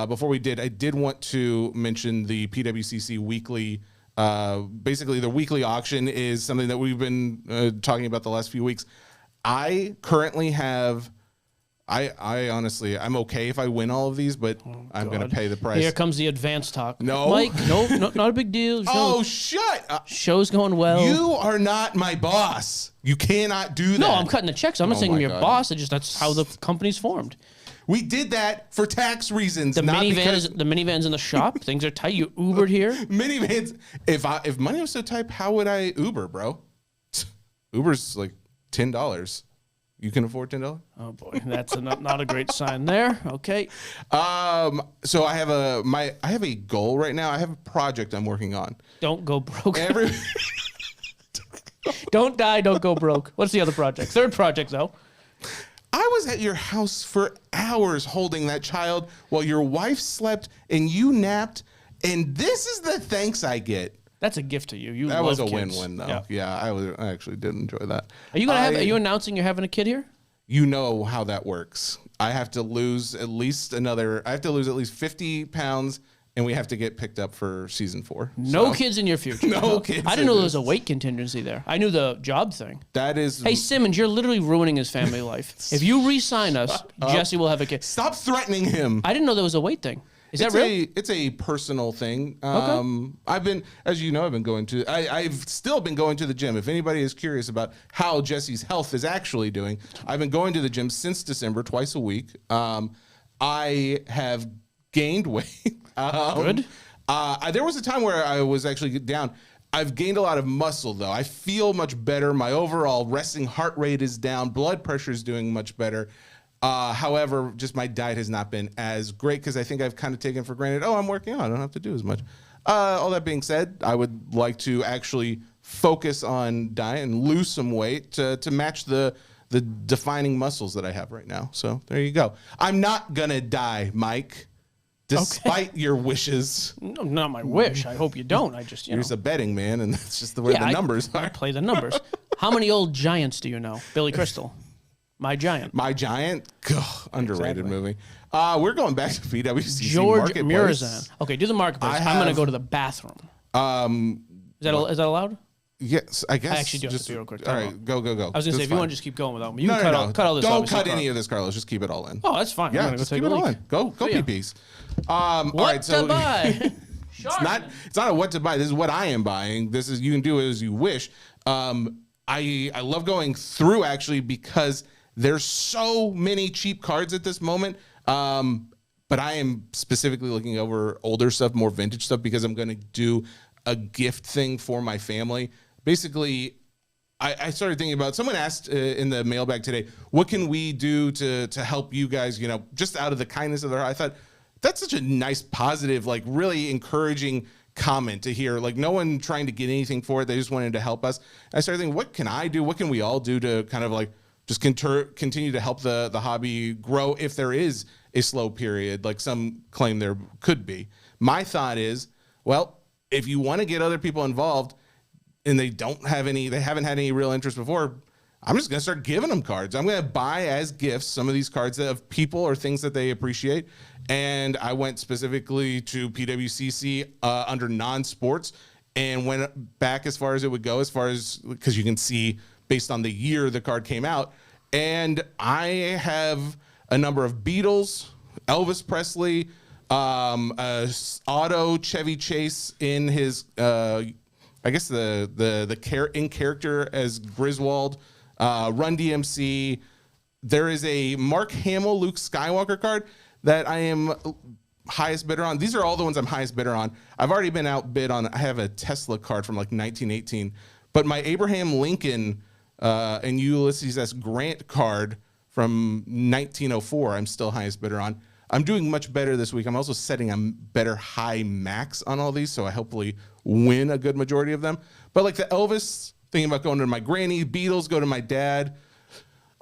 before we did, I did want to mention the PWCC weekly. Basically, the weekly auction is something that we've been talking about the last few weeks. I currently have. I honestly, I'm okay if I win all of these, but I'm going to pay the price. Here comes the advance talk. No. Mike, no, not a big deal. Shut up. Show's going well. You are not my boss. You cannot do that. No, I'm cutting the checks. I'm not saying I'm your boss. That's how the company's formed. We did that for tax reasons. The minivan's in the shop. Things are tight. You Ubered here. Minivans. If money was so tight, how would I Uber, bro? Uber's like $10. You can afford $10? Oh boy, that's not a great sign there. Okay. So I have a goal right now. I have a project I'm working on. Don't go broke. Don't die. Don't go broke. What's the other project? Third project though. I was at your house for hours holding that child while your wife slept and you napped, and this is the thanks I get. That's a gift to you. That was a kids. win-win, though. Yeah, I actually did enjoy that. Are you announcing you're having a kid here? You know how that works. I have to lose at least 50 pounds, and we have to get picked up for season 4. No kids in your future. No kids. I didn't know there was a weight contingency there. I knew the job thing. That is. Hey, Simmons, you're literally ruining his family life. If you re-sign us, Jesse will have a kid. Stop threatening him. I didn't know there was a weight thing. Is that real? It's a personal thing. Okay. I've been still been going to the gym. If anybody is curious about how Jesse's health is actually doing, I've been going to the gym since December, twice a week. I have gained weight. Good. There was a time where I was actually down. I've gained a lot of muscle, though. I feel much better. My overall resting heart rate is down. Blood pressure is doing much better. However, just my diet has not been as great because I think I've kind of taken for granted, I'm working out. I don't have to do as much. All that being said, I would like to actually focus on diet and lose some weight to match the defining muscles that I have right now. So there you go. I'm not going to die, Mike, despite your wishes. No, not my wish. I hope you don't. You're just a betting man, and that's just the way the numbers are. I play the numbers. How many old giants do you know? Billy Crystal. My Giant. My Giant? Underrated movie. We're going back to PWCC George Marketplace. Murazan. Okay, do the Marketplace. I'm going to go to the bathroom. Is that allowed? Yes, I guess. I actually do have to be real quick. All right, go. I was going to say, if you want to just keep going without me, you can cut all this. Don't cut any of this, Carlos. Just keep it all in. Oh, that's fine. Yeah, just keep it all in. Go PPs. All right, so to buy? It's not a what to buy. This is what I am buying. This is, you can do it as you wish. I love going through, actually, because there's so many cheap cards at this moment, but I am specifically looking over older stuff, more vintage stuff, because I'm going to do a gift thing for my family. Basically, I started thinking about, someone asked in the mailbag today, what can we do to help you guys, just out of the kindness of their heart. I thought, that's such a nice, positive, like really encouraging comment to hear. Like, no one trying to get anything for it. They just wanted to help us. And I started thinking, what can I do? What can we all do to kind of like just continue to help the hobby grow if there is a slow period, like some claim there could be. My thought is, well, if you want to get other people involved and they haven't had any real interest before, I'm just going to start giving them cards. I'm going to buy as gifts some of these cards of people or things that they appreciate. And I went specifically to PWCC under non-sports and went back as far as it would go, because you can see based on the year the card came out. And I have a number of Beatles, Elvis Presley, Otto Chevy Chase in his, I guess in character as Griswold, Run DMC. There is a Mark Hamill Luke Skywalker card that I am highest bidder on. These are all the ones I'm highest bidder on. I've already been outbid on. I have a Tesla card from like 1918, but my Abraham Lincoln and Ulysses S. Grant card from 1904, I'm still highest bidder on. I'm doing much better this week. I'm also setting a better high max on all these, so I hopefully win a good majority of them. But like the Elvis, thinking about going to my granny, Beatles go to my dad.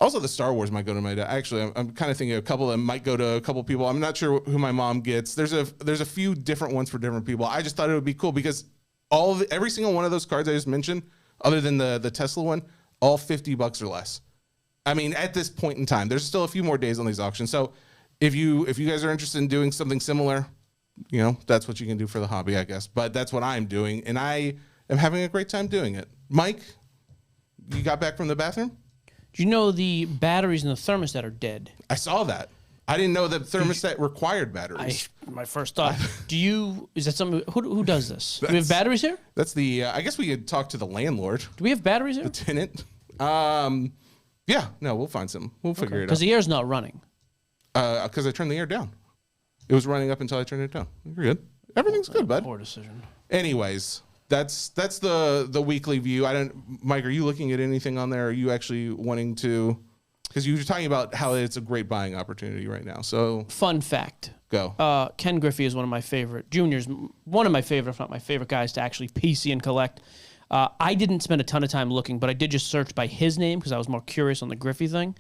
Also, the Star Wars might go to my dad. Actually, I'm kind of thinking a couple of them might go to a couple people. I'm not sure who my mom gets. There's a few different ones for different people. I just thought it would be cool because every single one of those cards I just mentioned, other than the Tesla one, all $50 or less. I mean, at this point in time, there's still a few more days on these auctions. So if you guys are interested in doing something similar, you know, that's what you can do for the hobby, I guess. But that's what I'm doing, and I am having a great time doing it. Mike, you got back from the bathroom? Do you know the batteries in the thermostat are dead? I saw that. I didn't know that thermostat required batteries. My first thought. Is that something? Who does this? Do we have batteries here? That's the. I guess we could talk to the landlord. Do we have batteries here? The tenant. Yeah. No, we'll find some. We'll figure it out. Because the air's not running. Because I turned the air down. It was running up until I turned it down. You're good. Everything's good, bud. Poor decision. Anyways, that's the weekly view. Mike, are you looking at anything on there? Are you actually wanting to? Because you were talking about how it's a great buying opportunity right now. So fun fact. Go. Ken Griffey is one of my favorite juniors. One of my favorite, if not my favorite guys to actually PC and collect. I didn't spend a ton of time looking, but I did just search by his name because I was more curious on the Griffey thing.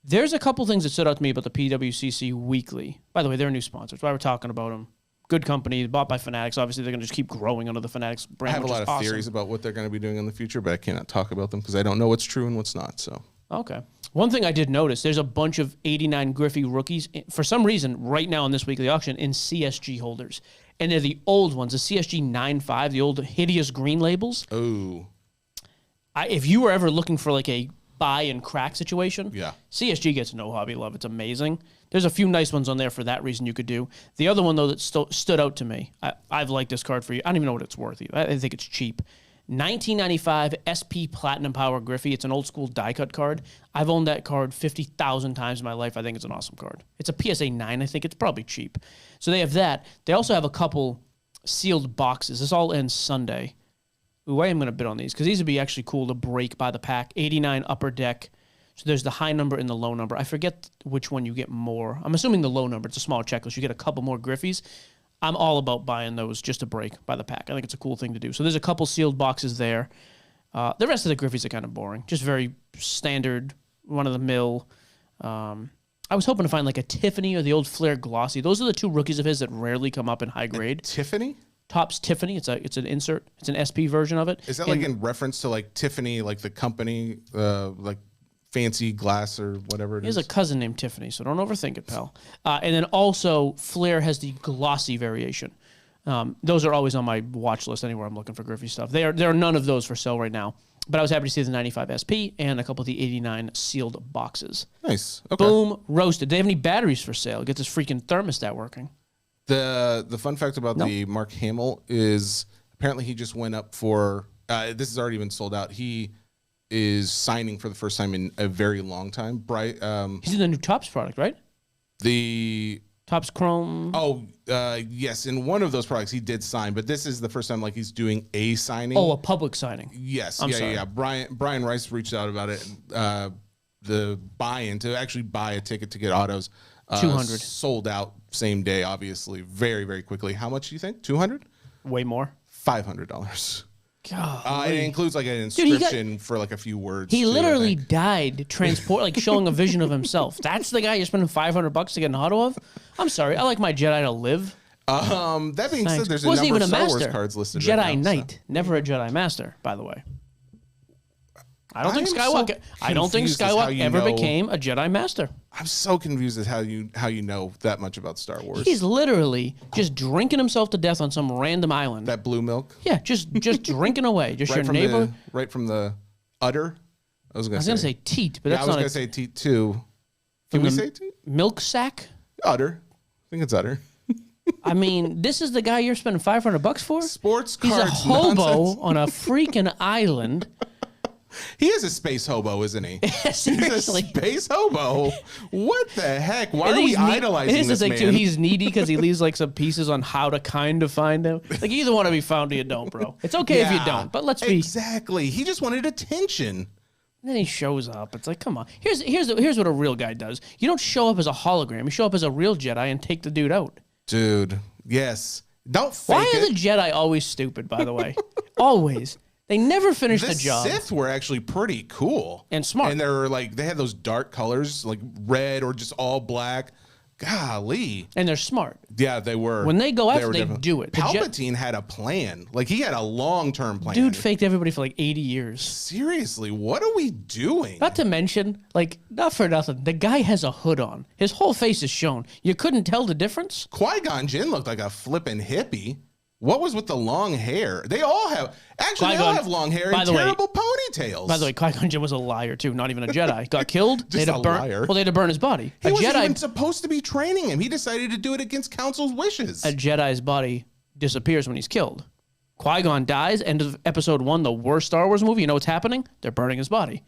There's a couple things that stood out to me about the PWCC Weekly. By the way, they're a new sponsor. That's why we're talking about them. Good company, bought by Fanatics. Obviously, they're going to just keep growing under the Fanatics brand. I have a lot of theories about what they're going to be doing in the future, but I cannot talk about them because I don't know what's true and what's not. So okay. One thing I did notice, there's a bunch of 89 Griffey rookies, for some reason, right now in this weekly auction, in CSG holders. And they're the old ones, the CSG 9.5, the old hideous green labels. Oh. If you were ever looking for like a buy and crack situation, yeah, CSG gets no hobby love. It's amazing. There's a few nice ones on there for that reason you could do. The other one, though, that stood out to me, I've liked this card for you. I don't even know what it's worth. I think it's cheap. 1995 SP Platinum Power Griffey. It's an old school die cut card. I've owned that card 50,000 times in my life. I think it's an awesome card. It's a PSA 9. I think it's probably cheap. So they have that. They also have a couple sealed boxes. This all ends Sunday. Ooh, I am going to bid on these because these would be actually cool to break by the pack. 89 upper deck. So there's the high number and the low number. I forget which one you get more. I'm assuming the low number. It's a smaller checklist. You get a couple more Griffies. I'm all about buying those just to break by the pack. I think it's a cool thing to do. So there's a couple sealed boxes there. The rest of the Griffies are kind of boring. Just very standard, run-of-the-mill. I was hoping to find like a Tiffany or the old Flair Glossy. Those are the two rookies of his that rarely come up in high grade. Tiffany? Topps Tiffany. It's an insert. It's an SP version of it. Is that like in reference to like Tiffany, like the company, like fancy glass or whatever it is? He has a cousin named Tiffany, so don't overthink it, pal. And then also, Flair has the glossy variation. Those are always on my watch list anywhere I'm looking for Griffey stuff. There are none of those for sale right now. But I was happy to see the 95 SP and a couple of the 89 sealed boxes. Nice. Okay. Boom, roasted. Do they have any batteries for sale? Get this freaking thermostat working. The fun fact about the Mark Hamill is apparently he just went up for, this has already been sold out. He is signing for the first time in a very long time. He's in the new Topps product, right? The Topps Chrome. Oh, yes. In one of those products, he did sign, but this is the first time like he's doing a signing. Oh, a public signing. Yes. I'm sorry. Yeah. Brian Rice reached out about it. The buy-in to actually buy a ticket to get autos. 200 sold out same day, obviously, very, very quickly. How much do you think? 200? Way more. $500. God, it includes like an inscription for like a few words. He literally died like showing a vision of himself. That's the guy you're spending $500 to get an auto of. I'm sorry, I like my Jedi to live. That being said, there's a number of Star Wars cards listed. Jedi right now, Knight, never a Jedi Master, by the way. I don't think Skywalker ever became a Jedi Master. I'm so confused as how you know that much about Star Wars. He's literally just drinking himself to death on some random island. That blue milk? Yeah, just drinking away. Just right your neighbor. Right from the udder? I was going to say teat, but that's not. I was going to say teat too. Can we say teat? Milk sack? Udder. I think it's udder. I mean, this is the guy you're spending $500 for? Sports cards. He's a hobo nonsense. on a freaking island. He is a space hobo, isn't he? Seriously. He's a space hobo. What the heck? Why are we idolizing this man? Too, he's needy because he leaves like some pieces on how to kind of find him. Like you either want to be found or you don't, bro. It's okay if you don't, but let's be. Exactly. He just wanted attention. And then he shows up. It's like, come on. Here's what a real guy does. You don't show up as a hologram. You show up as a real Jedi and take the dude out. Dude, yes. Don't fake Why are the Jedi always stupid, by the way? Always. They never finish the job. The Sith were actually pretty cool and smart, and they had those dark colors, like red or just all black. Golly. And they're smart. Yeah, they were. When they go after, were they definitely- do it. Palpatine had a plan. Like, he had a long-term plan. Dude faked everybody for like 80 years. Seriously, what are we doing? Not to mention, like, not for nothing, the guy has a hood on. His whole face is shown. You couldn't tell the difference? Qui-Gon Jinn looked like a flippin' hippie. What was with the long hair? They all have... Actually, they all Qui-Gon- have long hair by and the way- terrible ponytails. By the way, Qui-Gon Jinn was a liar, too. Not even a Jedi. Got killed. Just a liar. Well, they had to burn his body. he A wasn't Jedi, even supposed to be training him. He decided to do it against Council's wishes. a Jedi's body disappears when he's killed. Qui-Gon dies. End of episode 1, the worst Star Wars movie. You know what's happening? They're burning his body.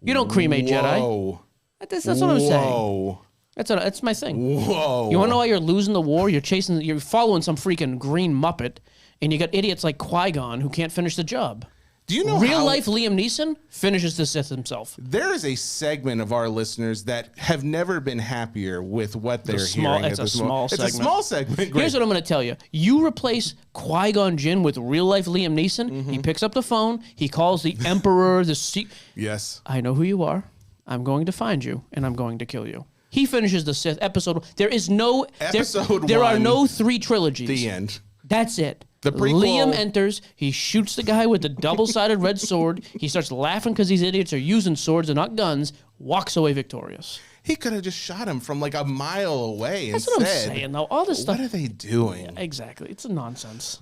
You don't cremate Jedi. Whoa. That's what I'm saying. Whoa. That's my thing. Whoa. You want to know why you're losing the war? You're following some freaking green Muppet, and you got idiots like Qui-Gon who can't finish the job. Do you know Real life Liam Neeson finishes the Sith himself. There is a segment of our listeners that have never been happier with what they're hearing. It's a small segment. It's a small segment. Great. Here's what I'm going to tell you. You replace Qui-Gon Jinn with real life Liam Neeson. He picks up the phone. He calls the Emperor. Yes. I know who you are. I'm going to find you, and I'm going to kill you. He finishes the Sith episode. There is no... There are no 3 trilogies. The end. That's it. The prequel- Liam enters. He shoots the guy with the double-sided red sword. He starts laughing because these idiots are using swords and not guns. Walks away victorious. He could have just shot him from like a mile away. That's what I'm saying, though. All this stuff. What are they doing? Exactly. It's a nonsense.